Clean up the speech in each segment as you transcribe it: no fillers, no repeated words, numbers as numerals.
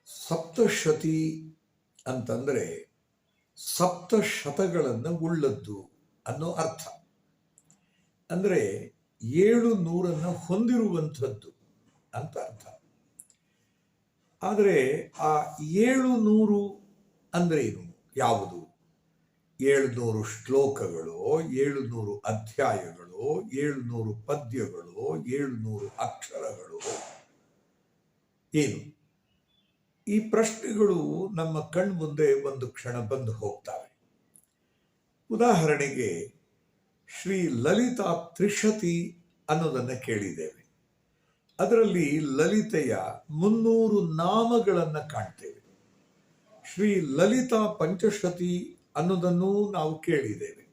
ಸಪ್ತಶತಿ ಅಂತಂದರೆ ಸಪ್ತಶತಗಳನ್ನು ಉಳ್ಳದ್ದು ಅನ್ನೋ ಅರ್ಥ. ಅಂದರೆ 700 ಹೊಂದಿರುವಂಥದ್ದು ಅಂತ ಅರ್ಥ. ಆದರೆ ಆ 700 ಅಂದರೆ ಏನು, ಯಾವುದು? 700 ಶ್ಲೋಕಗಳು, 700 ಅಧ್ಯಾಯಗಳು, 700 ಪದ್ಯಗಳು, 700 ಅಕ್ಷರಗಳು, ಏನು? ಈ ಪ್ರಶ್ನೆಗಳು ನಮ್ಮ ಕಣ್ಮುಂದೆ ಒಂದು ಕ್ಷಣ ಬಂದು ಹೋಗ್ತವೆ. ಉದಾಹರಣೆಗೆ ಶ್ರೀ ಲಲಿತಾ ತ್ರಿಶತಿ ಅನ್ನೋದನ್ನು ಕೇಳಿದ್ದೇವೆ. ಅದರಲ್ಲಿ ಲಲಿತೆಯ 300 ನಾಮಗಳನ್ನು ಕಾಣ್ತೇವೆ. ಶ್ರೀ ಲಲಿತಾ ಪಂಚಶತಿ ಅನ್ನೋದನ್ನು ನಾವು ಕೇಳಿದ್ದೇವೆ.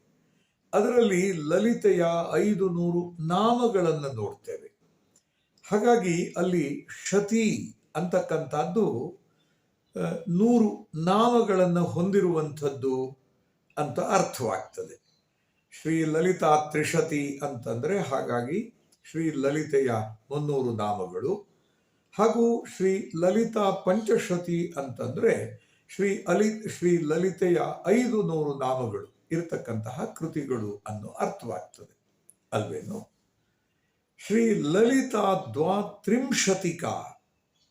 ಅದರಲ್ಲಿ ಲಲಿತೆಯ 500 ನಾಮಗಳನ್ನು ನೋಡ್ತೇವೆ. ಹಾಗಾಗಿ ಅಲ್ಲಿ ಶತಿ ಅಂತಕ್ಕಂಥದ್ದು 100 ನಾಮಗಳನ್ನು ಹೊಂದಿರುವಂಥದ್ದು ಅಂತ ಅರ್ಥವಾಗ್ತದೆ. ಶ್ರೀ ಲಲಿತಾ ತ್ರಿಶತಿ ಅಂತಂದರೆ ಹಾಗಾಗಿ ಶ್ರೀ ಲಲಿತೆಯ 300 ನಾಮಗಳು, ಹಾಗೂ ಶ್ರೀ ಲಲಿತಾ ಪಂಚಶತಿ ಅಂತಂದರೆ ಶ್ರೀ ಲಲಿತೆಯ 500 ನಾಮಗಳು ಇರತಕ್ಕಂತಹ ಕೃತಿಗಳು ಅನ್ನೋ ಅರ್ಥವಾಗ್ತದೆ ಅಲ್ವೇನೋ. ಶ್ರೀ ಲಲಿತಾ ದ್ವಾತ್ರಿಂಶತಿಕಾ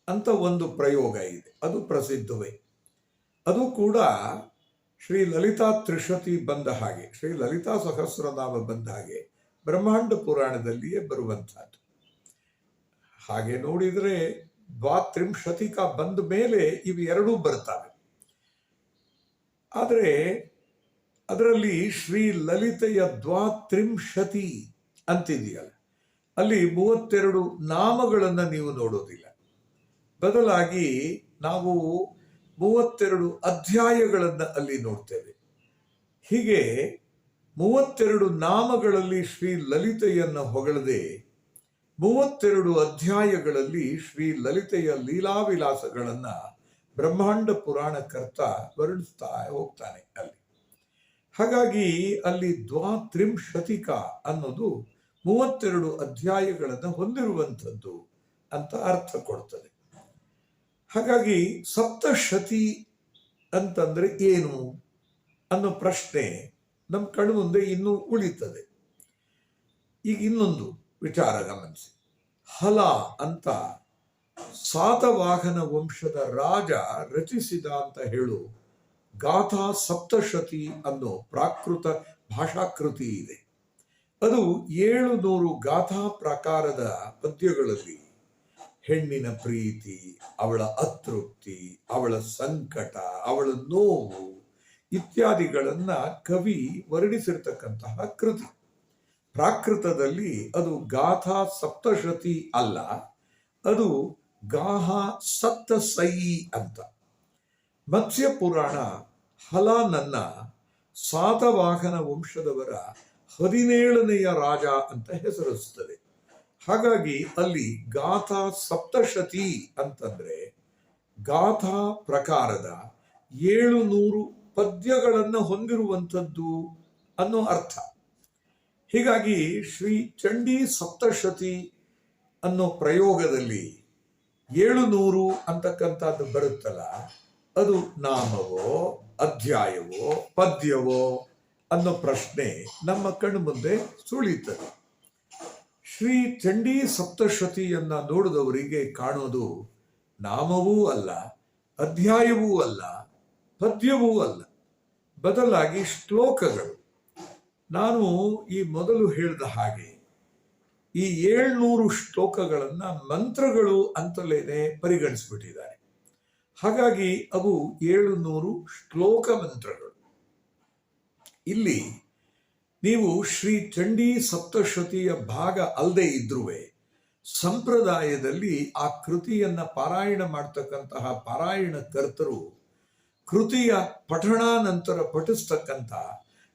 ಅಂತ ಒಂದು ಪ್ರಯೋಗ ಇದೆ, ಅದು ಪ್ರಸಿದ್ಧವೇ. ಅದು ಕೂಡ ಶ್ರೀ ಲಲಿತಾ ತ್ರಿಶತಿ ಬಂದ ಹಾಗೆ, ಶ್ರೀ ಲಲಿತಾ ಸಹಸ್ರನಾಮ ಬಂದ ಹಾಗೆ ಬ್ರಹ್ಮಾಂಡ ಪುರಾಣದಲ್ಲಿಯೇ ಬರುವಂಥದ್ದು. ಹಾಗೆ ನೋಡಿದರೆ ದ್ವಾತ್ರಿಂಶತಿಕಾ ಬಂದ ಮೇಲೆ ಇವು ಎರಡೂ ಬರ್ತವೆ. ಆದರೆ ಅದರಲ್ಲಿ ಶ್ರೀ ಲಲಿತೆಯ ದ್ವಾತ್ರಿಂಶತಿ ಅಂತಿದೆಯಲ್ಲ, ಅಲ್ಲಿ 32 ನಾಮಗಳನ್ನು ನೀವು ನೋಡೋದಿಲ್ಲ. ಬದಲಾಗಿ ನಾವು 32 ಅಧ್ಯಾಯಗಳನ್ನು ಅಲ್ಲಿ ನೋಡ್ತೇವೆ. ಹೀಗೆ 32 ನಾಮಗಳಲ್ಲಿ ಶ್ರೀ ಲಲಿತೆಯನ್ನು ಹೊಗಳದೆ 32 ಅಧ್ಯಾಯಗಳಲ್ಲಿ ಶ್ರೀ ಲಲಿತೆಯ ಲೀಲಾವಿಲಾಸಗಳನ್ನು ಬ್ರಹ್ಮಾಂಡ ಪುರಾಣಕರ್ತ ವರ್ಣಿಸ್ತಾ ಹೋಗ್ತಾನೆ ಅಲ್ಲಿ. ಹಾಗಾಗಿ ಅಲ್ಲಿ ದ್ವಾತ್ರಿಂಶತಿಕಾ ಅನ್ನೋದು 32 ಅಧ್ಯಾಯಗಳನ್ನು ಹೊಂದಿರುವಂಥದ್ದು ಅಂತ ಅರ್ಥ ಕೊಡ್ತದೆ. ಹಾಗಾಗಿ ಸಪ್ತಶತಿ ಅಂತಂದ್ರೆ ಏನು ಅನ್ನೋ ಪ್ರಶ್ನೆ ನಮ್ಮ ಕಣ್ಣು ಮುಂದೆ ಇನ್ನೂ ಉಳಿತದೆ. ಈಗ ಇನ್ನೊಂದು ವಿಚಾರ ಗಮನಿಸಿ. ಹಲ ಅಂತ ಸಾತವಾಹನ ವಂಶದ ರಾಜ ರಚಿಸಿದ ಅಂತ ಹೇಳು ಗಾಥಾ ಸಪ್ತಶತಿ ಅನ್ನೋ ಪ್ರಾಕೃತ ಭಾಷಾಕೃತಿ ಇದೆ. ಅದು 700 ಗಾಥಾ ಪ್ರಕಾರದ ಪದ್ಯಗಳಲ್ಲಿ ಹೆಣ್ಣಿನ ಪ್ರೀತಿ, ಅವಳ ಅತೃಪ್ತಿ, ಅವಳ ಸಂಕಟ, ಅವಳ ನೋವು ಇತ್ಯಾದಿಗಳನ್ನ ಕವಿ ವರ್ಣಿಸಿರ್ತಕ್ಕಂತಹ ಕೃತಿ. ಪ್ರಾಕೃತದಲ್ಲಿ ಅದು ಗಾಥಾ ಸಪ್ತಶತಿ ಅಲ್ಲ, ಅದು ಗಾಹಾ ಸಪ್ತಸಯಿ ಅಂತ. ಮತ್ಸ್ಯ ಪುರಾಣ ಹಲಾನನ್ನ ಸಾತವಾಹನ ವಂಶದವರ 17ನೆಯ ರಾಜ ಅಂತ ಹೆಸರಿಸುತ್ತದೆ. ಹಾಗಾಗಿ ಅಲ್ಲಿ ಗಾಥಾ ಸಪ್ತಶತಿ ಅಂತಂದ್ರೆ ಗಾಥಾ ಪ್ರಕಾರದ 700 ಪದ್ಯಗಳನ್ನು ಹೊಂದಿರುವಂಥದ್ದು ಅನ್ನೋ ಅರ್ಥ. ಹೀಗಾಗಿ ಶ್ರೀ ಚಂಡೀ ಸಪ್ತಶತಿ ಅನ್ನೋ ಪ್ರಯೋಗದಲ್ಲಿ 700 ಅಂತಕ್ಕಂಥದ್ದು ಬರುತ್ತಲ್ಲ, ಅದು ನಾಮವೋ ಅಧ್ಯಾಯವೋ ಪದ್ಯವೋ ಅನ್ನೋ ಪ್ರಶ್ನೆ ನಮ್ಮ ಕಣ್ಣು ಮುಂದೆ ಸುಳಿತದೆ. ಶ್ರೀ ಚಂಡೀ ಸಪ್ತಶತಿಯನ್ನ ನೋಡಿದವರಿಗೆ ಕಾಣೋದು ನಾಮವೂ ಅಲ್ಲ, ಅಧ್ಯಾಯವೂ ಅಲ್ಲ, ಪದ್ಯವೂ ಅಲ್ಲ, ಬದಲಾಗಿ ಶ್ಲೋಕಗಳು. ನಾನು ಈ ಮೊದಲು ಹೇಳಿದ ಹಾಗೆ ಈ 700 ಶ್ಲೋಕಗಳನ್ನ ಮಂತ್ರಗಳು ಅಂತಲೇನೆ ಪರಿಗಣಿಸ್ಬಿಟ್ಟಿದ್ದಾರೆ. ಹಾಗಾಗಿ ಅವು 700 ಶ್ಲೋಕ ಮಂತ್ರಗಳು. ಇಲ್ಲಿ ನೀವು ಶ್ರೀ ಚಂಡೀ ಸಪ್ತಶತಿಯ ಭಾಗ ಅಲ್ಲದೆ ಇದ್ರೂ ಸಂಪ್ರದಾಯದಲ್ಲಿ ಆ ಕೃತಿಯನ್ನ ಪಾರಾಯಣ ಮಾಡ್ತಕ್ಕಂತಹ ಪಾರಾಯಣ ಕರ್ತರು ಕೃತಿಯ ಪಠಣಾನಂತರ ಪಠಿಸ್ತಕ್ಕಂಥ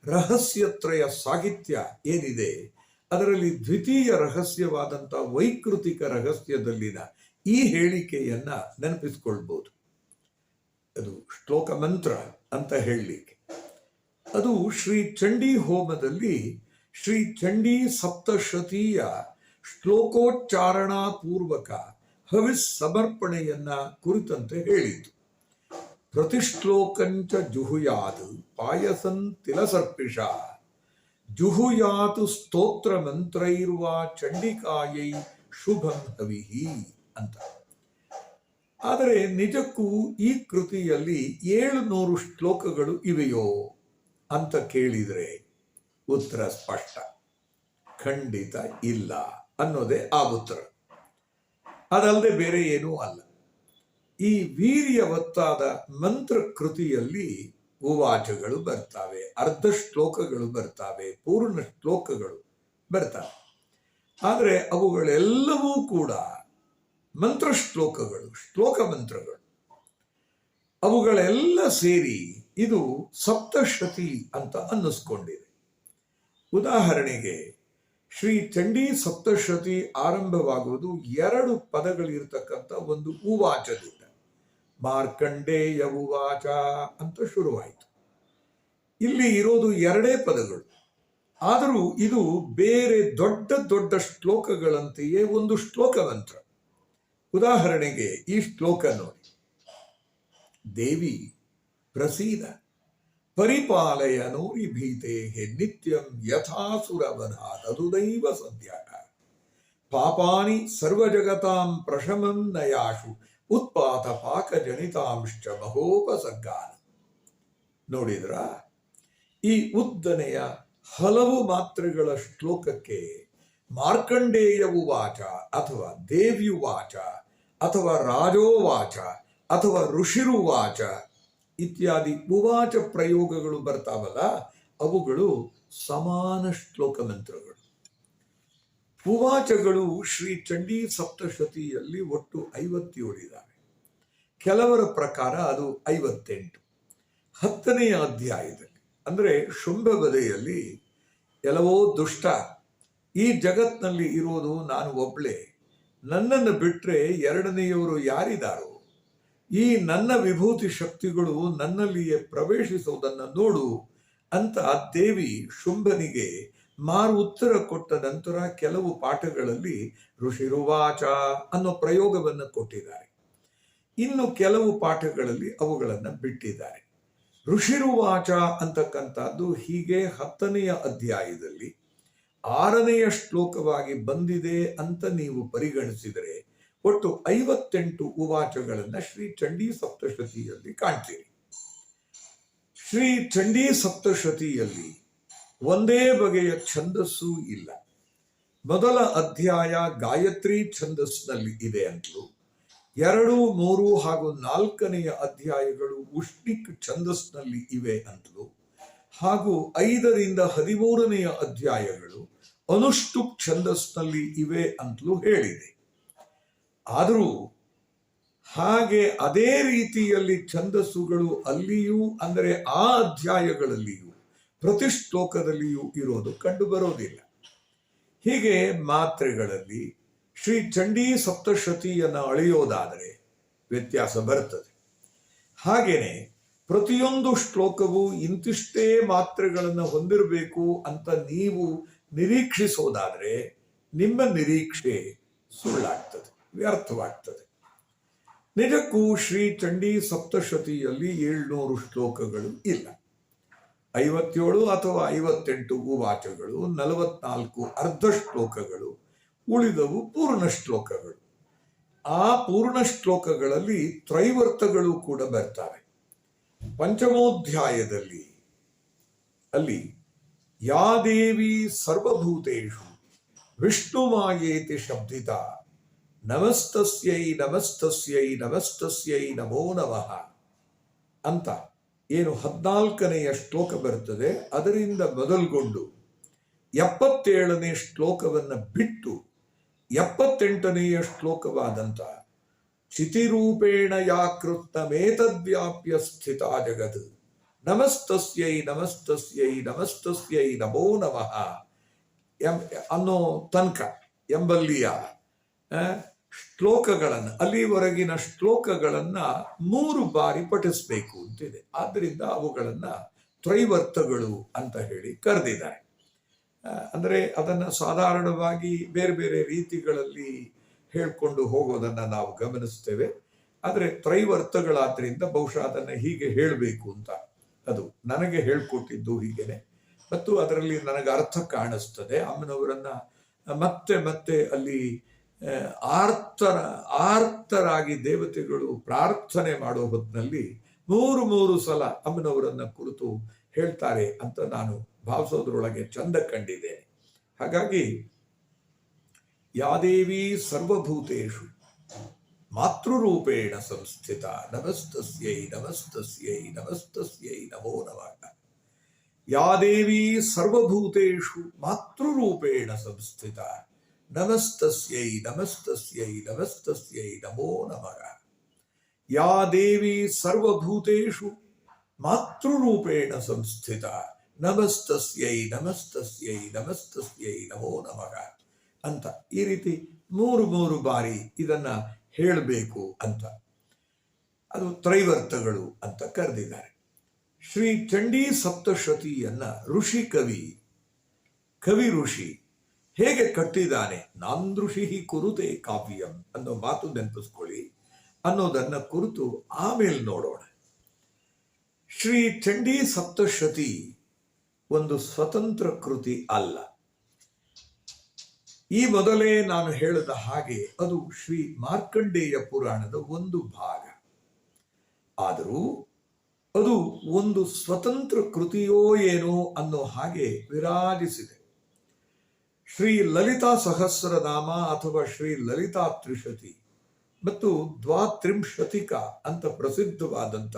ರಹಸ್ಯತ್ರಯ ಸಾಹಿತ್ಯ ಏನಿದೆ, ಅದರಲ್ಲಿ ದ್ವಿತೀಯ ರಹಸ್ಯವಾದಂಥ ವೈಕೃತಿಕ ರಹಸ್ಯದಲ್ಲಿನ ಈ ಹೇಳಿಕೆಯನ್ನ ನೆನಪಿಸ್ಕೊಳ್ಬೋದು. ಅದು ಶ್ಲೋಕ ಮಂತ್ರ ಅಂತ ಹೇಳಲಿಕ್ಕೆ. ಅದು ಶ್ರೀ ಚಂಡೀ ಹೋಮದಲ್ಲಿ ಶ್ರೀ ಚಂಡೀ ಸಪ್ತಶತೀಯ ಶ್ಲೋಕೋಚ್ಚಾರಣಾ ಪೂರ್ವಕ ಹವಿಸ್ ಸಮರ್ಪಣೆಯನ್ನ ಕುರಿತಂತೆ ಹೇಳಿತು. ಪ್ರತಿಶ್ಲೋಕಂಚ ಜುಹುಯಾತ್ ಪಾಯಸನ್ ತಿಲಸರ್ಪಿಷ ಜುಹುಯಾತು ಸ್ತೋತ್ರ ಮಂತ್ರೈರ್ವಾ ಚಂಡಿಕಾಯೈ ಶುಭಂ ಹವಿಹಿ ಅಂತ. ಆದರೆ ನಿಜಕ್ಕೂ ಈ ಕೃತಿಯಲ್ಲಿ 700 ಶ್ಲೋಕಗಳು ಇವೆಯೋ ಅಂತ ಕೇಳಿದರೆ ಉತ್ತರ ಸ್ಪಷ್ಟ, ಖಂಡಿತ ಇಲ್ಲ ಅನ್ನೋದೇ ಆ ಉತ್ತರ. ಅದಲ್ಲದೆ ಬೇರೆ ಏನೂ ಅಲ್ಲ. ಈ ವೀರ್ಯವತ್ತಾದ ಮಂತ್ರ ಕೃತಿಯಲ್ಲಿ ಉವಾಚಗಳು ಬರ್ತಾವೆ, ಅರ್ಧ ಶ್ಲೋಕಗಳು ಬರ್ತಾವೆ, ಪೂರ್ಣ ಶ್ಲೋಕಗಳು ಬರ್ತಾವೆ. ಆದರೆ ಅವುಗಳೆಲ್ಲವೂ ಕೂಡ ಮಂತ್ರ ಶ್ಲೋಕಗಳು, ಶ್ಲೋಕ ಮಂತ್ರಗಳು. ಅವುಗಳೆಲ್ಲ ಸೇರಿ ಇದು ಸಪ್ತಶತಿ ಅಂತ ಅನ್ನಿಸ್ಕೊಂಡಿದೆ. ಉದಾಹರಣೆಗೆ ಶ್ರೀ ಚಂಡೀ ಸಪ್ತಶತಿ ಆರಂಭವಾಗುವುದು 2 ಪದಗಳಿರ್ತಕ್ಕಂಥ ಒಂದು ಉವಾಚದಿಂದ. ಮಾರ್ಕಂಡೇಯ ಉವಾಚ ಅಂತ ಶುರುವಾಯಿತು. ಇಲ್ಲಿ ಇರೋದು 2 ಪದಗಳು, ಆದರೂ ಇದು ಬೇರೆ ದೊಡ್ಡ ದೊಡ್ಡ ಶ್ಲೋಕಗಳಂತೆಯೇ ಒಂದು ಶ್ಲೋಕ ಮಂತ್ರ. ಉದಾಹರಣೆಗೆ ಈ ಶ್ಲೋಕ ನೋಡಿ. ದೇವಿ ಪ್ರಸೀದ ಪರಿಪಾಲಯ ನೋರಿ ಭೀತೆ ನಿತ್ಯಂ ಯಥಾಸುರವಧ ತದುದೈವ ಸದ್ಯ ಪಾಪಾನಿ ಸರ್ವಜಗತಾಂ ಪ್ರಶಮಂ ನಯಾಶು ಉತ್ಪಾತ ಪಾಕ ಜನಿತಾಂಶ್ಚ ಮಹೋಪಸರ್ಗಾನ. ನೋಡಿದ್ರ, ಈ ಉದ್ದನೆಯ ಹಲವು ಮಾತ್ರೆಗಳ ಶ್ಲೋಕಕ್ಕೆ ಮಾರ್ಕಂಡೇಯ ಉವಾಚ ಅಥವಾ ದೇವ್ಯುವಾಚ ಅಥವಾ ರಾಜೋವಾಚ ಅಥವಾ ಋಷಿರುವಾಚ ಇತ್ಯಾದಿ ಉವಾಚ ಪ್ರಯೋಗಗಳು ಬರ್ತಾವಲ್ಲ, ಅವುಗಳು ಸಮಾನ ಶ್ಲೋಕ ಮಂತ್ರಗಳು. ಉವಾಚಗಳು ಶ್ರೀ ಚಂಡೀ ಸಪ್ತಶತಿಯಲ್ಲಿ ಒಟ್ಟು 57 ಇದ್ದಾವೆ. ಕೆಲವರ ಪ್ರಕಾರ ಅದು 58. 10ನೆಯ ಅಧ್ಯಾಯದಲ್ಲಿ ಅಂದರೆ ಶುಂಭವಧೆಯಲ್ಲಿ, ಎಲ್ಲವೋ ದುಷ್ಟ, ಈ ಜಗತ್ನಲ್ಲಿ ಇರೋದು ನಾನು ಒಬ್ಳೆ, ನನ್ನನ್ನು ಬಿಟ್ರೆ ಎರಡನೆಯವರು ಯಾರಿದಾರೋ, ಈ ನನ್ನ ವಿಭೂತಿ ಶಕ್ತಿಗಳು ನನ್ನಲ್ಲಿಯೇ ಪ್ರವೇಶಿಸುವುದನ್ನು ನೋಡು ಅಂತ ದೇವಿ ಶುಂಭನಿಗೆ ಉತ್ತರ ಕೊಟ್ಟ ನಂತರ ಕೆಲವು ಪಾಠಗಳಲ್ಲಿ ಋಷಿರುವಾಚ ಅನ್ನೋ ಪ್ರಯೋಗವನ್ನು ಕೊಟ್ಟಿದ್ದಾರೆ. ಇನ್ನು ಕೆಲವು ಪಾಠಗಳಲ್ಲಿ ಅವುಗಳನ್ನು ಬಿಟ್ಟಿದ್ದಾರೆ. ಋಷಿರುವಾಚ ಅಂತಕ್ಕಂಥದ್ದು ಹೀಗೆ 10ನೆಯ ಅಧ್ಯಾಯದಲ್ಲಿ 6ನೆಯ ಶ್ಲೋಕವಾಗಿ ಬಂದಿದೆ ಅಂತ ನೀವು ಪರಿಗಣಿಸಿದರೆ ಒಟ್ಟು 58 ಉವಾಚಗಳನ್ನು ಶ್ರೀ ಚಂಡೀ ಸಪ್ತಶತಿಯಲ್ಲಿ ಕಾಣ್ತೀರಿ. ಶ್ರೀ ಚಂಡೀ ಸಪ್ತಶತಿಯಲ್ಲಿ ಒಂದೇ ಬಗೆಯ ಛಂದಸ್ಸು ಇಲ್ಲ. ಮೊದಲ ಅಧ್ಯಾಯ ಗಾಯತ್ರಿ ಛಂದಸ್ಸಿನಲ್ಲಿ ಇದೆ ಅಂತಲೂ, 2, 3 ಹಾಗೂ 4ನೆಯ ಅಧ್ಯಾಯಗಳು ಉಷ್ಣಿಕ್ ಛಂದಸ್ಸಿನಲ್ಲಿ ಇವೆ ಅಂತಲೂ, ಹಾಗೂ 5ರಿಂದ 13ನೆಯ ಅಧ್ಯಾಯಗಳು ಅನುಷ್ಠುಪ್ ಛಂದಸ್ಸಿನಲ್ಲಿ ಇವೆ ಅಂತಲೂ ಹೇಳಿದೆ. ಆದರೂ ಹಾಗೆ ಅದೇ ರೀತಿಯಲ್ಲಿ ಛಂದಸ್ಸುಗಳು ಅಲ್ಲಿಯೂ ಅಂದರೆ ಆ ಅಧ್ಯಾಯಗಳಲ್ಲಿಯೂ ಪ್ರತಿ ಶ್ಲೋಕದಲ್ಲಿಯೂ ಇರೋದು ಕಂಡು ಬರೋದಿಲ್ಲ. ಹೀಗೆ ಮಾತ್ರೆಗಳಲ್ಲಿ ಶ್ರೀ ಚಂಡೀ ಸಪ್ತಶತಿಯನ್ನು ಅಳೆಯೋದಾದರೆ ವ್ಯತ್ಯಾಸ ಬರುತ್ತದೆ. ಹಾಗೇನೆ ಪ್ರತಿಯೊಂದು ಶ್ಲೋಕವು ಇಂತಿಷ್ಟೇ ಮಾತ್ರೆಗಳನ್ನು ಹೊಂದಿರಬೇಕು ಅಂತ ನೀವು ನಿರೀಕ್ಷಿಸೋದಾದರೆ ನಿಮ್ಮ ನಿರೀಕ್ಷೆ ಸುಳ್ಳಾಗ್ತದೆ, ವ್ಯರ್ಥವಾಗ್ತದೆ. ನಿಜಕ್ಕೂ ಶ್ರೀ ಚಂಡೀ ಸಪ್ತಶತಿಯಲ್ಲಿ 700 ಶ್ಲೋಕಗಳು ಇಲ್ಲ. 57 ಅಥವಾ 58 ಉವಾಚಗಳು, 44 ಅರ್ಧ ಶ್ಲೋಕಗಳು, ಉಳಿದವು ಪೂರ್ಣ ಶ್ಲೋಕಗಳು. ಆ ಪೂರ್ಣ ಶ್ಲೋಕಗಳಲ್ಲಿ ತ್ರೈವರ್ತಗಳು ಕೂಡ ಬರ್ತವೆ. ಪಂಚಮೋಧ್ಯಾಯದಲ್ಲಿ ಅಲ್ಲಿ ಯಾ ದೇವಿ ಸರ್ವಭೂತೇಷು ವಿಷ್ಣುಮಾಯೇತಿ ಶಬ್ದಿತ ನಮಸ್ತಸ್ಯೈ ನಮಸ್ತಸ್ಯೈ ನಮಸ್ತಸ್ಯೈ ನಮೋ ನಮಃ ಅಂತ ಏನು 14ನೆಯ ಶ್ಲೋಕ ಬರುತ್ತದೆ, ಅದರಿಂದ ಮೊದಲುಗೊಂಡು 77ನೇ ಶ್ಲೋಕವನ್ನು ಬಿಟ್ಟು 78ನೆಯ ಶ್ಲೋಕವಾದಂಥ ಚಿತಿರೂಪೇಣ ಯಾಕೃತ್ತಮೇತದ್ವ್ಯಾಪ್ಯ ಸ್ಥಿತ ಜಗತ್ ನಮಸ್ತಸ್ಯೈ ನಮಸ್ತಸ್ಯೈ ನಮಸ್ತಸ್ಯೈ ನಮೋ ನಮಃ ಅನ್ನೋ ತನಕ ಎಂಬಲ್ಲಿಯ ಶ್ಲೋಕಗಳನ್ನು, ಅಲ್ಲಿವರೆಗಿನ ಶ್ಲೋಕಗಳನ್ನು 3 ಬಾರಿ ಪಠಿಸಬೇಕು ಅಂತಿದೆ. ಆದ್ದರಿಂದ ಅವುಗಳನ್ನು ತ್ರೈವರ್ತಗಳು ಅಂತ ಹೇಳಿ ಕರೆದಿದ್ದಾರೆ. ಅಂದರೆ ಅದನ್ನು ಸಾಧಾರಣವಾಗಿ ಬೇರೆ ಬೇರೆ ರೀತಿಗಳಲ್ಲಿ ಹೇಳ್ಕೊಂಡು ಹೋಗೋದನ್ನ ನಾವು ಗಮನಿಸ್ತೇವೆ. ಆದರೆ ತ್ರೈವರ್ತಗಳಾದ್ರಿಂದ ಬಹುಶಃ ಅದನ್ನು ಹೀಗೆ ಹೇಳಬೇಕು ಅಂತ ಅದು ನನಗೆ ಹೇಳ್ಕೊಟ್ಟಿದ್ದು ಹೀಗೇನೆ, ಮತ್ತು ಅದರಲ್ಲಿ ನನಗೆ ಅರ್ಥ ಕಾಣಿಸ್ತದೆ. ಅಮ್ಮನವರನ್ನ ಮತ್ತೆ ಮತ್ತೆ ಅಲ್ಲಿ ಆರ್ತರಾಗಿ ದೇವತೆಗಳು ಪ್ರಾರ್ಥನೆ ಮಾಡೋ ಹೊತ್ತಿನಲ್ಲಿ ಮೂರು ಸಲ ಅಮ್ಮನವರನ್ನ ಕುರಿತು ಹೇಳ್ತಾರೆ ಅಂತ ನಾನು ಭಾವಿಸೋದ್ರೊಳಗೆ ಚಂದ ಕಂಡಿದ್ದೇನೆ. ಹಾಗಾಗಿ ಯಾದೇವಿ ಸರ್ವಭೂತೇಷು ಮಾತೃರೂಪೇಣ ಸಂಸ್ಥಿತ ನಮಸ್ತಸ್ಯೈ ನಮಸ್ತಸ್ಯೈ ನಮಸ್ತಸ್ಯೈ ನಮೋ ನಮಃ. ಯಾದೇವಿ ಸರ್ವಭೂತೇಷು ಮಾತೃರೂಪೇಣ ಸಂಸ್ಥಿತ ನಮಸ್ತಸ್ಯೈ ನಮಸ್ತಸ್ಯೈ ನಮಸ್ತಸ್ಯೈ ನಮೋ ನಮಃ. ಯಾ ದೇವಿ ಸರ್ವಭೂತೇಷು ಮಾತೃರೂಪೇಣ ಸಂಸ್ಥಿತ ನಮಸ್ತಸ್ಯೈ ನಮಸ್ತಸ್ಯೈ ನಮಸ್ತಸ್ಯೈ ನಮೋ ನಮಃ ಅಂತ ಈ ರೀತಿ ಮೂರು ಬಾರಿ ಇದನ್ನ ಹೇಳಬೇಕು ಅಂತ ಅದು ತ್ರೈವರ್ತಗಳು ಅಂತ ಕರೆದಿದ್ದಾರೆ. ಶ್ರೀ ಚಂಡೀ ಸಪ್ತಶತಿಯನ್ನ ಕವಿ ಋಷಿ ಹೇಗೆ ಕಟ್ಟಿದ್ದಾನೆ, ನಾಂದೃಷಿ ಕುರುತೆ ಕಾವ್ಯಂ ಅನ್ನೋ ಮಾತು ನೆನಪಿಸ್ಕೊಳ್ಳಿ ಅನ್ನೋದನ್ನ ಕುರಿತು ಆಮೇಲೆ ನೋಡೋಣ. ಶ್ರೀ ಚಂಡೀ ಸಪ್ತಶತಿ ಒಂದು ಸ್ವತಂತ್ರ ಕೃತಿ ಅಲ್ಲ. ಈ ಮೊದಲೇ ನಾನು ಹೇಳಿದ ಹಾಗೆ ಅದು ಶ್ರೀ ಮಾರ್ಕಂಡೇಯ ಪುರಾಣದ ಒಂದು ಭಾಗ. ಆದರೂ ಅದು ಒಂದು ಸ್ವತಂತ್ರ ಕೃತಿಯೋ ಏನೋ ಅನ್ನೋ ಹಾಗೆ ವಿರಾಜಿಸಿದೆ. ಶ್ರೀ ಲಲಿತಾ ಸಹಸ್ರನಾಮ ಅಥವಾ ಶ್ರೀ ಲಲಿತಾ ತ್ರಿಶತಿ ಮತ್ತು ದ್ವಾತ್ರಿಂಶತಿಕ ಅಂತ ಪ್ರಸಿದ್ಧವಾದಂಥ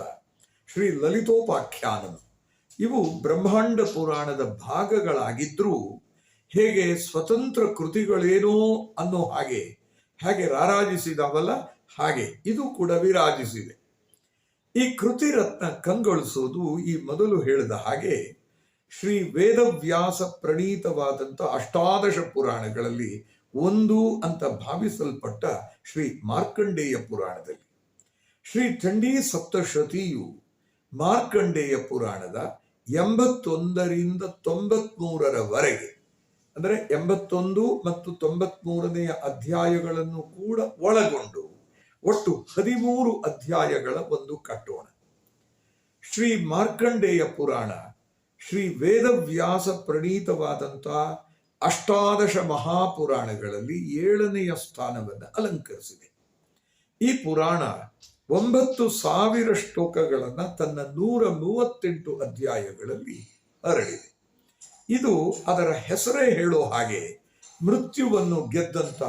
ಶ್ರೀ ಲಲಿತೋಪಾಖ್ಯಾನಂ ಇವು ಬ್ರಹ್ಮಾಂಡ ಪುರಾಣದ ಭಾಗಗಳಾಗಿದ್ರೂ ಹೇಗೆ ಸ್ವತಂತ್ರ ಕೃತಿಗಳೇನೋ ಅನ್ನೋ ಹಾಗೆ ರಾರಾಜಿಸಿದವಲ್ಲ, ಹಾಗೆ ಇದು ಕೂಡ ವಿರಾಜಿಸಿದೆ. ಈ ಕೃತಿ ರತ್ನ ಕಂಗೊಳಿಸೋದು ಈ ಮೊದಲು ಹೇಳಿದ ಹಾಗೆ ಶ್ರೀ ವೇದವ್ಯಾಸ ಪ್ರಣೀತವಾದಂಥ ಅಷ್ಟಾದಶ ಪುರಾಣಗಳಲ್ಲಿ ಒಂದು ಅಂತ ಭಾವಿಸಲ್ಪಟ್ಟ ಶ್ರೀ ಮಾರ್ಕಂಡೇಯ ಪುರಾಣದಲ್ಲಿ. ಶ್ರೀ ಚಂಡೀ ಸಪ್ತಶತಿಯು ಮಾರ್ಕಂಡೇಯ ಪುರಾಣದ 81ರಿಂದ 93ರವರೆಗೆ, ಅಂದರೆ 81 ಮತ್ತು 93ನೇ ಅಧ್ಯಾಯಗಳನ್ನು ಕೂಡ ಒಳಗೊಂಡು ಒಟ್ಟು 13 ಅಧ್ಯಾಯಗಳ ಒಂದು ಕಟ್ಟೋಣ. ಶ್ರೀ ಮಾರ್ಕಂಡೇಯ ಪುರಾಣ ಶ್ರೀ ವೇದವ್ಯಾಸ ಪ್ರಣೀತವಾದಂಥ ಅಷ್ಟಾದಶ ಮಹಾಪುರಾಣಗಳಲ್ಲಿ 7ನೇ ಸ್ಥಾನವನ್ನು ಅಲಂಕರಿಸಿದೆ. ಈ ಪುರಾಣ 9,000 ಶ್ಲೋಕಗಳನ್ನು ತನ್ನ 138 ಅಧ್ಯಾಯಗಳಲ್ಲಿ ಹರಡಿದೆ. ಇದು ಅದರ ಹೆಸರೇ ಹೇಳೋ ಹಾಗೆ ಮೃತ್ಯುವನ್ನು ಗೆದ್ದಂತ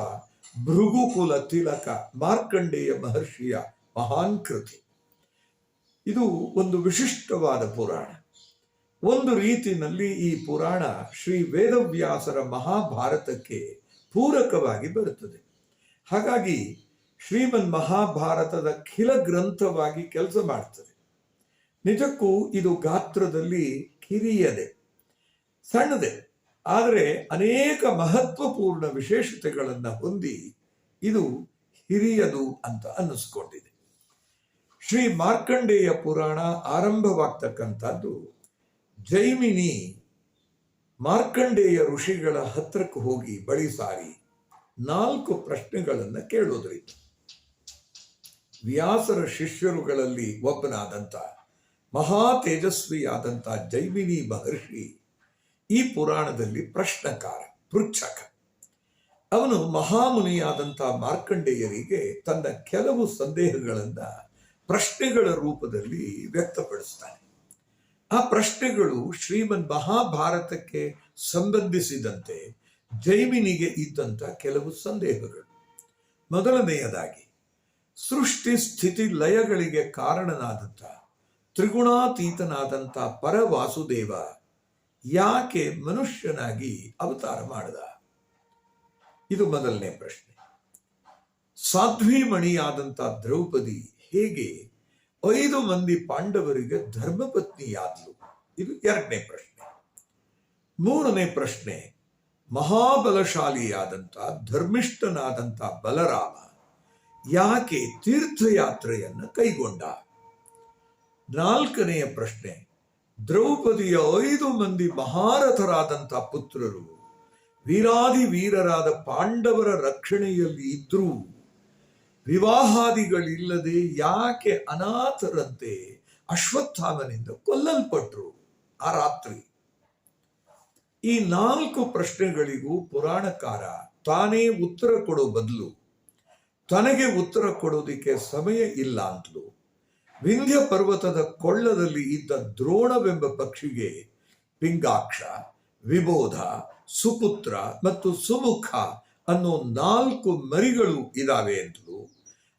ಭೃಗುಕುಲ ತಿಲಕ ಮಾರ್ಕಂಡೇಯ ಮಹರ್ಷಿಯ ಮಹಾನ್ ಕೃತಿ. ಇದು ಒಂದು ವಿಶಿಷ್ಟವಾದ ಪುರಾಣ. ಒಂದು ರೀತಿಯಲ್ಲಿ ಈ ಪುರಾಣ ಶ್ರೀ ವೇದವ್ಯಾಸರ ಮಹಾಭಾರತಕ್ಕೆ ಪೂರಕವಾಗಿ ಬರುತ್ತದೆ. ಹಾಗಾಗಿ ಶ್ರೀಮನ್ ಮಹಾಭಾರತದ ಖಿಲ ಗ್ರಂಥವಾಗಿ ಕೆಲಸ ಮಾಡ್ತದೆ. ನಿಜಕ್ಕೂ ಇದು ಗಾತ್ರದಲ್ಲಿ ಕಿರಿಯದೆ, ಸಣ್ಣದೆ, ಆದರೆ ಅನೇಕ ಮಹತ್ವಪೂರ್ಣ ವಿಶೇಷತೆಗಳನ್ನು ಹೊಂದಿ ಇದು ಹಿರಿಯದು ಅಂತ ಅನ್ನಿಸ್ಕೊಂಡಿದೆ. ಶ್ರೀ ಮಾರ್ಕಂಡೇಯ ಪುರಾಣ ಆರಂಭವಾಗ್ತಕ್ಕಂಥದ್ದು ಜೈಮಿನಿ ಮಾರ್ಕಂಡೇಯ ಋಷಿಗಳ ಹತ್ರಕ್ಕೆ ಹೋಗಿ ಬಳಿ ಸಾರಿ 4 ಪ್ರಶ್ನೆಗಳನ್ನು ಕೇಳೋದ್ರಿಂದ. ವ್ಯಾಸರ ಶಿಷ್ಯರುಗಳಲ್ಲಿ ಒಬ್ಬನಾದಂಥ ಮಹಾ ತೇಜಸ್ವಿಯಾದಂಥ ಜೈಮಿನಿ ಮಹರ್ಷಿ ಈ ಪುರಾಣದಲ್ಲಿ ಪ್ರಶ್ನಕಾರ, ಪೃಚ್ಛಕ. ಅವನು ಮಹಾಮುನಿಯಾದಂಥ ಮಾರ್ಕಂಡೇಯರಿಗೆ ತನ್ನ ಕೆಲವು ಸಂದೇಹಗಳನ್ನ ಪ್ರಶ್ನೆಗಳ ರೂಪದಲ್ಲಿ ವ್ಯಕ್ತಪಡಿಸ್ತಾನೆ. ಆ ಪ್ರಶ್ನೆಗಳು ಶ್ರೀಮನ್ ಮಹಾಭಾರತಕ್ಕೆ ಸಂಬಂಧಿಸಿದಂತೆ ಜೈಮಿನಿಗೆ ಇದ್ದಂಥ ಕೆಲವು ಸಂದೇಹಗಳು. ಮೊದಲನೆಯದಾಗಿ, ಸೃಷ್ಟಿ ಸ್ಥಿತಿ ಲಯಗಳಿಗೆ ಕಾರಣನಾದಂಥ ತ್ರಿಗುಣಾತೀತನಾದಂಥ ಪರವಾಸುದೇವ ಯಾಕೆ ಮನುಷ್ಯನಾಗಿ ಅವತಾರ ಮಾಡಿದ? ಇದು ಮೊದಲನೇ ಪ್ರಶ್ನೆ. ಸಾಧ್ವೀಮಣಿಯಾದಂಥ ದ್ರೌಪದಿ ಹೇಗೆ 5 ಮಂದಿ ಪಾಂಡವರಿಗೆ ಧರ್ಮಪತ್ನಿಯಾದ್ಲು? ಇದು 2ನೇ ಪ್ರಶ್ನೆ. 3ನೇ ಪ್ರಶ್ನೆ, ಮಹಾಬಲಶಾಲಿಯಾದಂಥ ಧರ್ಮಿಷ್ಠನಾದಂಥ ಬಲರಾಮ ಯಾಕೆ ತೀರ್ಥಯಾತ್ರೆಯನ್ನು ಕೈಗೊಂಡ? 4ನೆಯ ಪ್ರಶ್ನೆ, ದ್ರೌಪದಿಯ 5 ಮಂದಿ ಮಹಾರಥರಾದಂಥ ಪುತ್ರರು ವೀರಾದಿ ವೀರರಾದ ಪಾಂಡವರ ರಕ್ಷಣೆಯಲ್ಲಿ ಇದ್ರೂ ವಿವಾಹಾದಿಗಳಿಲ್ಲದೆ ಯಾಕೆ ಅನಾಥರಂತೆ ಅಶ್ವತ್ಥಾಮನಿಂದ ಕೊಲ್ಲಲ್ಪಟ್ರು ಆ ರಾತ್ರಿ? ಈ 4 ಪ್ರಶ್ನೆಗಳಿಗೂ ಪುರಾಣಕಾರ ತಾನೇ ಉತ್ತರ ಕೊಡೋ ಬದಲು ತನಗೆ ಉತ್ತರ ಕೊಡೋದಿಕ್ಕೆ ಸಮಯ ಇಲ್ಲ ಅಂತಲೂ ವಿಂಧ್ಯ ಪರ್ವತದ ಕೊಳ್ಳದಲ್ಲಿ ಇದ್ದ ದ್ರೋಣವೆಂಬ ಪಕ್ಷಿಗೆ ಪಿಂಗಾಕ್ಷ, ವಿಬೋಧ, ಸುಪುತ್ರ ಮತ್ತು ಸುಮುಖ ಅನ್ನೋ 4 ಮರಿಗಳು ಇದಾವೆ ಅಂತಲೂ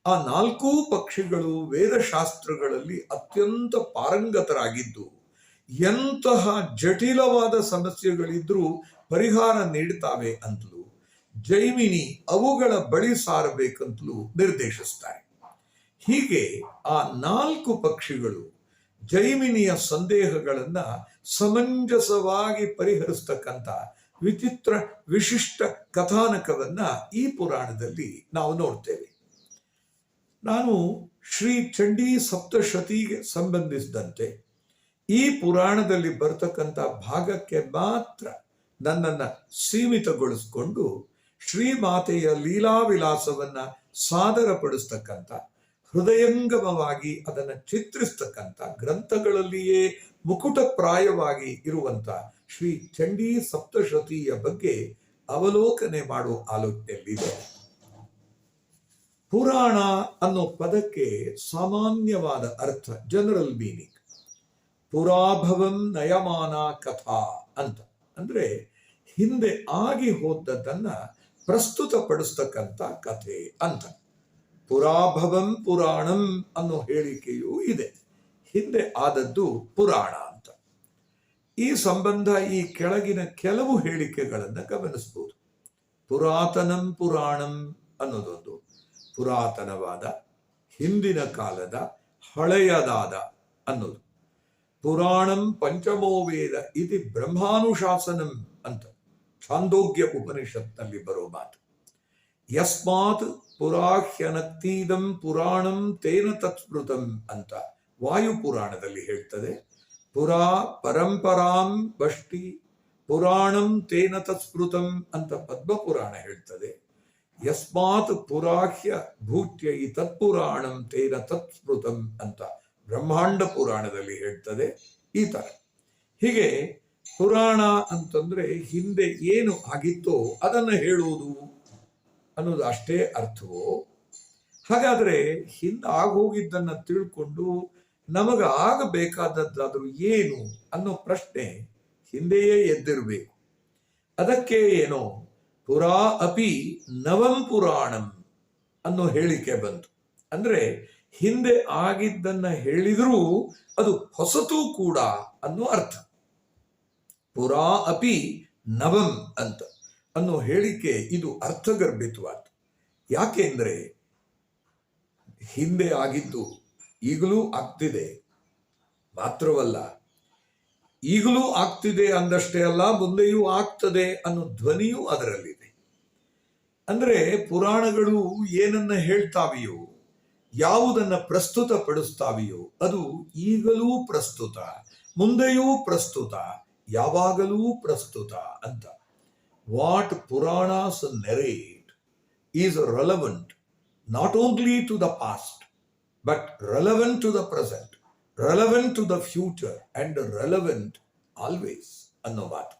ಆ 4 ಪಕ್ಷಿಗಳು ವೇದಶಾಸ್ತ್ರಗಳಲ್ಲಿ ಅತ್ಯಂತ ಪಾರಂಗತರಾಗಿದ್ದು ಎಂತಹ ಜಟಿಲವಾದ ಸಮಸ್ಯೆಗಳಿದ್ರೂ ಪರಿಹಾರ ನೀಡ್ತಾವೆ ಅಂತಲೂ ಜೈಮಿನಿ ಅವುಗಳ ಬಳಿ ಸಾರಬೇಕಂತಲೂ ನಿರ್ದೇಶಿಸ್ತಾರೆ. ಹೀಗೆ ಆ 4 ಪಕ್ಷಿಗಳು ಜೈಮಿನಿಯ ಸಂದೇಹಗಳನ್ನ ಸಮಂಜಸವಾಗಿ ಪರಿಹರಿಸ್ತಕ್ಕಂಥ ವಿಚಿತ್ರ ವಿಶಿಷ್ಟ ಕಥಾನಕವನ್ನ ಈ ಪುರಾಣದಲ್ಲಿ ನಾವು ನೋಡ್ತೇವೆ. ನಾನು ಶ್ರೀ ಚಂಡೀ ಸಪ್ತಶತಿಗೆ ಸಂಬಂಧಿಸಿದಂತೆ ಈ ಪುರಾಣದಲ್ಲಿ ಬರ್ತಕ್ಕಂಥ ಭಾಗಕ್ಕೆ ಮಾತ್ರ ನನ್ನನ್ನು ಸೀಮಿತಗೊಳಿಸಿಕೊಂಡು ಶ್ರೀಮಾತೆಯ ಲೀಲಾವಿಲಾಸವನ್ನ ಸಾದರಪಡಿಸ್ತಕ್ಕಂಥ, ಹೃದಯಂಗಮವಾಗಿ ಅದನ್ನು ಚಿತ್ರಿಸ್ತಕ್ಕಂಥ, ಗ್ರಂಥಗಳಲ್ಲಿಯೇ ಮುಕುಟಪ್ರಾಯವಾಗಿ ಇರುವಂತ ಶ್ರೀ ಚಂಡೀ ಸಪ್ತಶತಿಯ ಬಗ್ಗೆ ಅವಲೋಕನೆ ಮಾಡುವ ಆಲೋಚನೆಯಲ್ಲಿದೆ. ಪುರಾಣ ಅನ್ನೋ ಪದಕ್ಕೆ ಸಾಮಾನ್ಯವಾದ ಅರ್ಥ, ಜನರಲ್ ಮೀನಿಂಗ್, ಪುರಾಭವಂ ನಯಮಾನ ಕಥಾ ಅಂತ. ಅಂದ್ರೆ ಹಿಂದೆ ಆಗಿ ಹೋದದ್ದನ್ನ ಪ್ರಸ್ತುತಪಡಿಸ್ತಕ್ಕಂಥ ಕಥೆ ಅಂತ. ಪುರಾಭವಂ ಪುರಾಣಂ ಅನ್ನೋ ಹೇಳಿಕೆಯೂ ಇದೆ, ಹಿಂದೆ ಆದದ್ದು ಪುರಾಣ ಅಂತ. ಈ ಸಂಬಂಧ ಈ ಕೆಳಗಿನ ಕೆಲವು ಹೇಳಿಕೆಗಳನ್ನು ಗಮನಿಸಬಹುದು. ಪುರಾತನಂ ಪುರಾಣಂ ಅನ್ನೋದೊಂದು, ಪುರಾತನವಾದ, ಹಿಂದಿನ ಕಾಲದ, ಹಳೆಯದಾದ ಅನ್ನೋದು. ಪುರಾಣಂ ಪಂಚಮೋ ವೇದ ಇತಿ ಬ್ರಹ್ಮಾನುಶಾಸನಂ ಅಂತ ಛಾಂದೋಗ್ಯ ಉಪನಿಷತ್ನಲ್ಲಿ ಬರೋ ಮಾತು. ಯಸ್ಮಾತ್ ಪುರಾಹ್ಯನಕ್ತೀದಂ ಪುರಾಣಂ ತೇನ ತತ್ಸ್ಮೃತಂ ಅಂತ ವಾಯು ಪುರಾಣದಲ್ಲಿ ಹೇಳ್ತದೆ. ಪುರಾ ಪರಂಪರಾಂ ಬಷ್ಟಿ ಪುರಾಣಂ ತೇನ ತತ್ಸ್ಮೃತಂ ಅಂತ ಪದ್ಮಪುರಾಣ ಹೇಳ್ತದೆ. ಯಸ್ಮಾತ್ ಪುರಾಹ್ಯ ಭೂತ್ಯೈ ತತ್ಪುರಾಣಂ ತೇನ ತತ್ಸ್ಮೃತಂ ಅಂತ ಬ್ರಹ್ಮಾಂಡ ಪುರಾಣದಲ್ಲಿ ಹೇಳ್ತದೆ. ಈ ತರ ಹೀಗೆ ಪುರಾಣ ಅಂತಂದ್ರೆ ಹಿಂದೆ ಏನು ಆಗಿತ್ತೋ ಅದನ್ನ ಹೇಳುವುದು ಅನ್ನೋದು ಅಷ್ಟೇ ಅರ್ಥವೋ? ಹಾಗಾದ್ರೆ ಹಿಂದೆ ಆಗೋಗಿದ್ದನ್ನ ತಿಳ್ಕೊಂಡು ನಮಗ ಆಗಬೇಕಾದದ್ದಾದ್ರೂ ಏನು ಅನ್ನೋ ಪ್ರಶ್ನೆ ಹಿಂದೆಯೇ ಎದ್ದಿರಬೇಕು. ಅದಕ್ಕೆ ಏನೋ ಪುರಾ ಅಪಿ ನವಂ ಪುರಾಣಂ ಅನ್ನೋ ಹೇಳಿಕೆ ಬಂತು. ಅಂದ್ರೆ ಹಿಂದೆ ಆಗಿದ್ದನ್ನ ಹೇಳಿದ್ರೂ ಅದು ಹೊಸತು ಕೂಡ ಅನ್ನೋ ಅರ್ಥ. ಪುರಾ ಅಪಿ ನವಂ ಅಂತ ಅನ್ನೋ ಹೇಳಿಕೆ ಇದು ಅರ್ಥಗರ್ಭಿತವಾದ. ಯಾಕೆಂದ್ರೆ ಹಿಂದೆ ಆಗಿದ್ದು ಈಗಲೂ ಆಗ್ತಿದೆ, ಮಾತ್ರವಲ್ಲ ಈಗಲೂ ಆಗ್ತಿದೆ ಅಂದಷ್ಟೇ ಅಲ್ಲ, ಮುಂದೆಯೂ ಆಗ್ತದೆ ಅನ್ನೋ ಧ್ವನಿಯೂ ಅದರಲ್ಲಿದೆ. ಅಂದ್ರೆ ಪುರಾಣಗಳು ಏನನ್ನ ಹೇಳ್ತಾವೆಯೋ, ಯಾವುದನ್ನ ಪ್ರಸ್ತುತ ಪಡಿಸ್ತಾವೆಯೋ ಅದು ಈಗಲೂ ಪ್ರಸ್ತುತ, ಮುಂದೆಯೂ ಪ್ರಸ್ತುತ, ಯಾವಾಗಲೂ ಪ್ರಸ್ತುತ ಅಂತ. What Puranas narrate is relevant not only to the past but relevant to the present, relevant to the future and relevant always ಅನ್ನೋ ಮಾತು.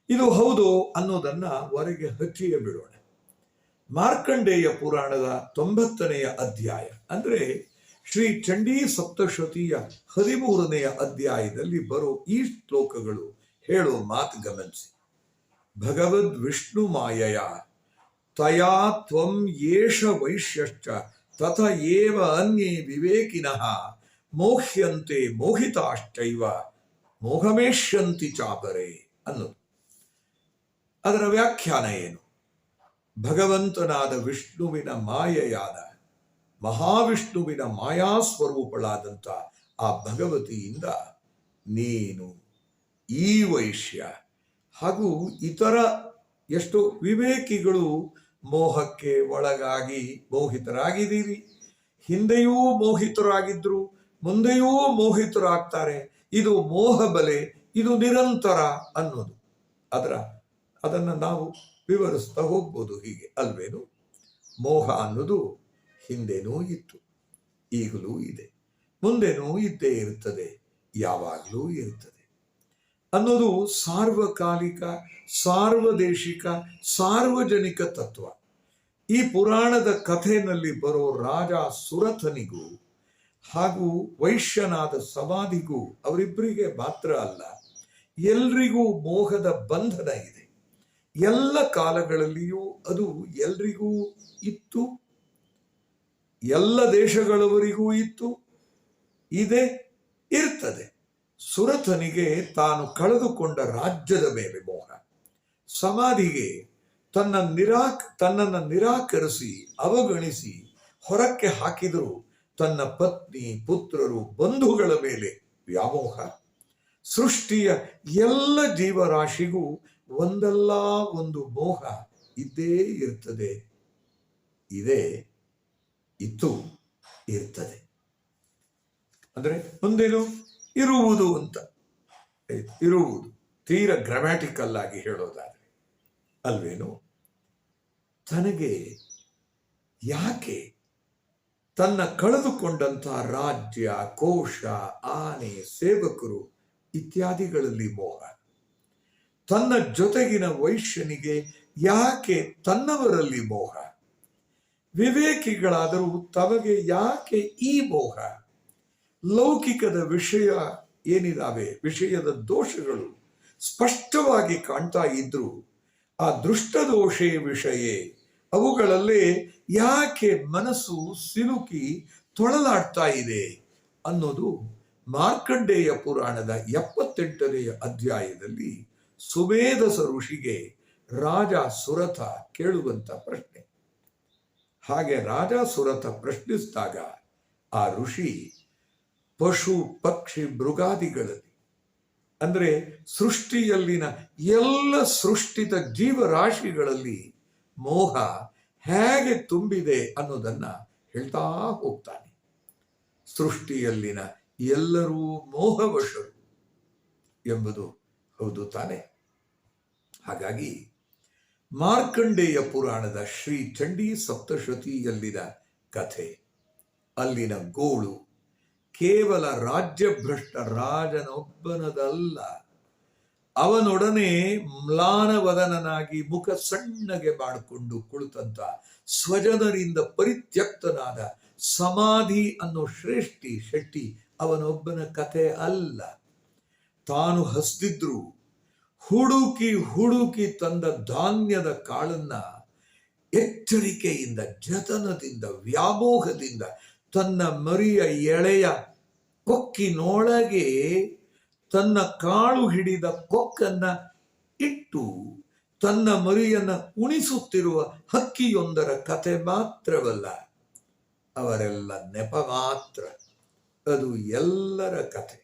ಇದು ಹೌದು ಅನ್ನೋದನ್ನ ಹೊರಗೆ ಹಚ್ಚಿಯೇ ಬಿಡೋಣ. ಮಾರ್ಕಂಡೇಯ ಪುರಾಣದ 90ನೆಯ ಅಧ್ಯಾಯ ಅಂದ್ರೆ ಶ್ರೀ ಚಂಡೀ ಸಪ್ತಶತಿಯ 13ನೆಯ ಅಧ್ಯಾಯದಲ್ಲಿ ಬರೋ ಈ ಶ್ಲೋಕಗಳು ಹೇಳೋ ಮಾತು ಗಮನಿಸಿ. ಭಗವದ್ ವಿಷ್ಣು ಮಾಯಯ ತಯಾ ತ್ವಂ ಯೇಷ ವೈಶ್ಯಶ್ಚ ತಥ ಏವ ಅನ್ಯೇ ವಿವೇಕಿನಃ ಮೋಹ್ಯಂತೆ ಮೋಹಿತಾಶ್ಚೈವ ಮೋಹಮೇಷ್ಯಂತಿ ಚಾಪರೆ ಅನ್ನೋದು. ಅದರ ವ್ಯಾಖ್ಯಾನ ಏನು? ಭಗವಂತನಾದ ವಿಷ್ಣುವಿನ ಮಾಯೆಯಾದ ಮಹಾವಿಷ್ಣುವಿನ ಮಾಯಾಸ್ವರೂಪಳಾದಂಥ ಆ ಭಗವತಿಯಿಂದ ನೀನು ಈ ವೈಶ್ಯ ಹಾಗೂ ಇತರ ಎಷ್ಟೋ ವಿವೇಕಿಗಳು ಮೋಹಕ್ಕೆ ಒಳಗಾಗಿ ಮೋಹಿತರಾಗಿದ್ದೀರಿ. ಹಿಂದೆಯೂ ಮೋಹಿತರಾಗಿದ್ರು, ಮುಂದೆಯೂ ಮೋಹಿತರಾಗ್ತಾರೆ. ಇದು ಮೋಹ ಬಲೆ, ಇದು ನಿರಂತರ ಅನ್ನೋದು ಅದರ ಅದನ್ನು ನಾವು ವಿವರಿಸ್ತಾ ಹೋಗ್ಬೋದು ಹೀಗೆ ಅಲ್ವೇನು. ಮೋಹ ಅನ್ನೋದು ಹಿಂದೆನೂ ಇತ್ತು, ಈಗಲೂ ಇದೆ, ಮುಂದೆನೂ ಇದ್ದೇ ಇರ್ತದೆ, ಯಾವಾಗಲೂ ಇರ್ತದೆ ಅನ್ನೋದು ಸಾರ್ವಕಾಲಿಕ, ಸಾರ್ವದೇಶಿಕ, ಸಾರ್ವಜನಿಕ ತತ್ವ. ಈ ಪುರಾಣದ ಕಥೆಯಲ್ಲಿ ಬರೋ ರಾಜ ಸುರಥನಿಗೂ ಹಾಗೂ ವೈಶ್ಯನಾದ ಸಮಾಧಿಗೂ, ಅವರಿಬ್ಬರಿಗೆ ಮಾತ್ರ ಅಲ್ಲ, ಎಲ್ರಿಗೂ ಮೋಹದ ಬಂಧನ ಇದೆ. ಎಲ್ಲ ಕಾಲಗಳಲ್ಲಿಯೂ ಅದು ಎಲ್ರಿಗೂ ಇತ್ತು, ಎಲ್ಲ ದೇಶಗಳವರಿಗೂ ಇತ್ತು, ಇದೆ, ಇರ್ತದೆ. ಸುರಥನಿಗೆ ತಾನು ಕಳೆದುಕೊಂಡ ರಾಜ್ಯದ ಮೇಲೆ ಮೋಹ, ಸಮಾಧಿಗೆ ತನ್ನನ್ನು ನಿರಾಕರಿಸಿ ಅವಗಣಿಸಿ ಹೊರಕ್ಕೆ ಹಾಕಿದರೂ ತನ್ನ ಪತ್ನಿ, ಪುತ್ರರು, ಬಂಧುಗಳ ಮೇಲೆ ವ್ಯಾಮೋಹ. ಸೃಷ್ಟಿಯ ಎಲ್ಲ ಜೀವರಾಶಿಗೂ ಒಂದಲ್ಲ ಒಂದು ಮೋಹ ಇದ್ದೇ ಇರ್ತದೆ, ಇದೆ, ಇತ್ತು, ಇರ್ತದೆ. ಅಂದ್ರೆ ಮುಂದೇನು ಇರುವುದು ಅಂತ, ಇರುವುದು ತೀರ ಗ್ರಾಮ್ಯಾಟಿಕಲ್ ಆಗಿ ಹೇಳೋದಾದ್ರೆ ಅಲ್ವೇನು. ತನಗೆ ಯಾಕೆ ತನ್ನ ಕಳೆದುಕೊಂಡಂತಹ ರಾಜ್ಯ, ಕೋಶ, ಆನೆ, ಸೇವಕರು ಇತ್ಯಾದಿಗಳಲ್ಲಿ ಮೋಹ, ತನ್ನ ಜೊತೆಗಿನ ವೈಶ್ಯನಿಗೆ ಯಾಕೆ ತನ್ನವರಲ್ಲಿ ಮೋಹ, ವಿವೇಕಿಗಳಾದರೂ ತಮಗೆ ಯಾಕೆ ಈ ಮೋಹ, ಲೌಕಿಕದ ವಿಷಯ ಏನಿದಾವೆ, ವಿಷಯದ ದೋಷಗಳು ಸ್ಪಷ್ಟವಾಗಿ ಕಾಣ್ತಾ ಇದ್ರು ಆ ದೃಷ್ಟದೋಷೇ ವಿಷಯ, ಅವುಗಳಲ್ಲೇ ಯಾಕೆ ಮನಸ್ಸು ಸಿಲುಕಿ ತೊಳಲಾಡ್ತಾ ಇದೆ ಅನ್ನೋದು ಮಾರ್ಕಂಡೇಯ ಪುರಾಣದ 78ನೇ ಅಧ್ಯಾಯದಲ್ಲಿ ಸುಮೇಧಸ ಋಷಿಗೆ ರಾಜ ಸುರಥ ಕೇಳುವಂತ ಪ್ರಶ್ನೆ. ಹಾಗೆ ರಾಜ ಸುರಥ ಪ್ರಶ್ನಿಸಿದಾಗ ಆ ಋಷಿ ಪಶು, ಪಕ್ಷಿ, ಮೃಗಾದಿಗಳಲ್ಲಿ, ಅಂದ್ರೆ ಸೃಷ್ಟಿಯಲ್ಲಿನ ಎಲ್ಲ ಸೃಷ್ಟಿತ ಜೀವರಾಶಿಗಳಲ್ಲಿ ಮೋಹ ಹೇಗೆ ತುಂಬಿದೆ ಅನ್ನೋದನ್ನ ಹೇಳ್ತಾ ಹೋಗ್ತಾನೆ. ಸೃಷ್ಟಿಯಲ್ಲಿನ ಎಲ್ಲರೂ ಮೋಹವಶರು ಎಂಬುದು ಹೌದು ತಾನೆ. ಹಾಗಾಗಿ ಮಾರ್ಕಂಡೇಯ ಪುರಾಣದ ಶ್ರೀ ಚಂಡೀ ಸಪ್ತಶತಿಯಲ್ಲಿನ ಕಥೆ, ಅಲ್ಲಿನ ಗೋಳು ಕೇವಲ ರಾಜ್ಯಭ್ರಷ್ಟ ರಾಜನೊಬ್ಬನದಲ್ಲ, ಅವನೊಡನೆ ಮ್ಲಾನವದನನಾಗಿ ಮುಖ ಸಣ್ಣಗೆ ಮಾಡಿಕೊಂಡು ಕುಳಿತಂತ ಸ್ವಜನರಿಂದ ಪರಿತ್ಯಕ್ತನಾದ ಸಮಾಧಿ ಅನ್ನೋ ಶ್ರೇಷ್ಠಿ ಶೆಟ್ಟಿ ಅವನೊಬ್ಬನ ಕಥೆ ಅಲ್ಲ. ತಾನು ಹಸ್ದಿದ್ರು ಹುಡುಕಿ ಹುಡುಕಿ ತಂದ ಧಾನ್ಯದ ಕಾಳನ್ನ ಎಚ್ಚರಿಕೆಯಿಂದ, ಜತನದಿಂದ, ವ್ಯಾಮೋಹದಿಂದ ತನ್ನ ಮರಿಯ ಎಳೆಯ ಕೊಕ್ಕಿನೊಳಗೆ ತನ್ನ ಕಾಳು ಹಿಡಿದ ಕೊಕ್ಕನ್ನ ಇಟ್ಟು ತನ್ನ ಮರಿಯನ್ನ ಉಣಿಸುತ್ತಿರುವ ಹಕ್ಕಿಯೊಂದರ ಕಥೆ ಮಾತ್ರವಲ್ಲ, ಅವರೆಲ್ಲ ನೆಪ ಮಾತ್ರ. ಅದು ಎಲ್ಲರ ಕಥೆ,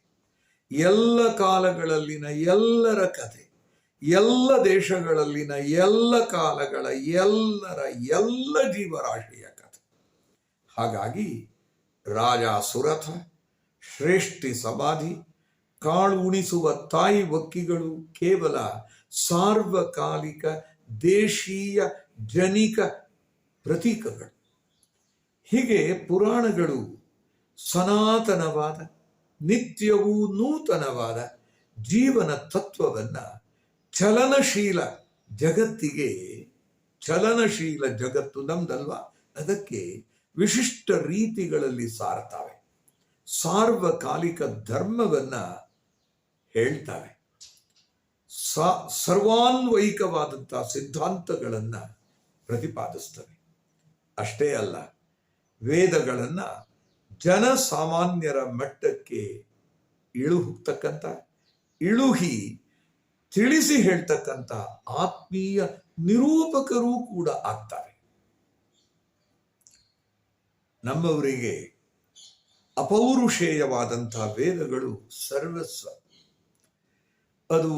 ಎಲ್ಲ ಕಾಲಗಳಲ್ಲಿನ ಎಲ್ಲರ ಕಥೆ, ಎಲ್ಲ ದೇಶಗಳಲ್ಲಿನ ಎಲ್ಲ ಕಾಲಗಳ ಎಲ್ಲ ಜೀವರಾಶಿಯ ಕಥೆ. ಹಾಗಾಗಿ ರಾಜ ಸುರಥ, ಶ್ರೇಷ್ಠಿ ಸಮಾಧಿ, ಕಾಳು ಉಣಿಸುವ ತಾಯಿ ಒಕ್ಕಿಗಳು ಕೇವಲ ಸಾರ್ವಕಾಲಿಕ ದೇಶೀಯ ಜನಿಕ ಪ್ರತೀಕಗಳು. ಹೀಗೆ ಪುರಾಣಗಳು ಸನಾತನವಾದ, ನಿತ್ಯವೂ ನೂತನವಾದ ಜೀವನ ತತ್ವವನ್ನ ಚಲನಶೀಲ ಜಗತ್ತಿಗೆ, ಚಲನಶೀಲ ಜಗತ್ತು ನಮ್ದಲ್ವಾ, ಅದಕ್ಕೆ ವಿಶಿಷ್ಟ ರೀತಿಗಳಲ್ಲಿ ಸಾರ್ತವೆ, ಸಾರ್ವಕಾಲಿಕ ಧರ್ಮವನ್ನ ಹೇಳ್ತವೆ, ಸರ್ವಾನ್ವಯಿಕವಾದಂತಹ ಸಿದ್ಧಾಂತಗಳನ್ನ ಪ್ರತಿಪಾದಿಸ್ತವೆ. ಅಷ್ಟೇ ಅಲ್ಲ, ವೇದಗಳನ್ನ ಜನಸಾಮಾನ್ಯರ ಮಟ್ಟಕ್ಕೆ ಇಳುಹಿ ತಿಳಿಸಿ ಹೇಳ್ತಕ್ಕಂಥ ಆತ್ಮೀಯ ನಿರೂಪಕರೂ ಕೂಡ ಆಗ್ತಾರೆ. ನಮ್ಮವರಿಗೆ ಅಪೌರುಷೇಯವಾದಂತಹ ವೇದಗಳು ಸರ್ವಸ್ವ. ಅದು